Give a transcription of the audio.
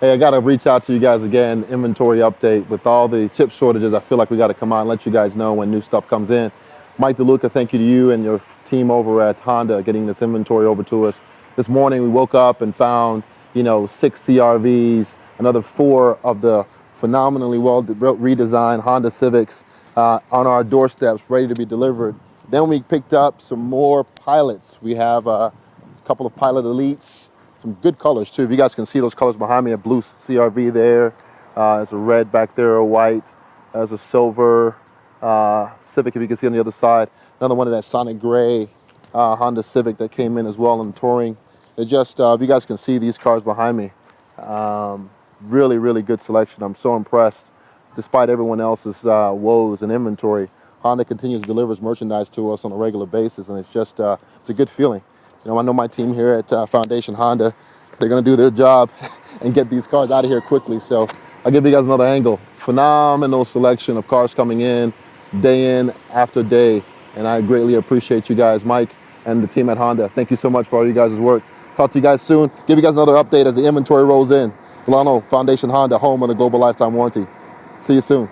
Hey, I got to reach out to you guys again. Inventory update with all the chip shortages. I feel like we got to come on and let you guys know when new stuff comes in. Mike DeLuca, thank you to you and your team over at Honda getting this inventory over to us. This morning we woke up and found, 6 CRVs, another 4 of the phenomenally well redesigned Honda Civics on our doorsteps, ready to be delivered. Then we picked up some more pilots. We have a couple of Pilot Elites, some good colors too. If you guys can see those colors behind me, a blue CRV there, there's a red back there, a white, there's a silver Civic if you can see on the other side. Another one of that Sonic Gray Honda Civic that came in as well in touring. It just, if you guys can see these cars behind me, really, really good selection. I'm so impressed. Despite everyone else's woes and inventory, Honda continues to deliver merchandise to us on a regular basis, and it's just, it's a good feeling. I know my team here at Foundation Honda, they're going to do their job and get these cars out of here quickly. So I'll give you guys another angle. Phenomenal selection of cars coming in, day in after day. And I greatly appreciate you guys, Mike and the team at Honda. Thank you so much for all you guys' work. Talk to you guys soon. Give you guys another update as the inventory rolls in. Delano, Foundation Honda, home of the Global Lifetime Warranty. See you soon.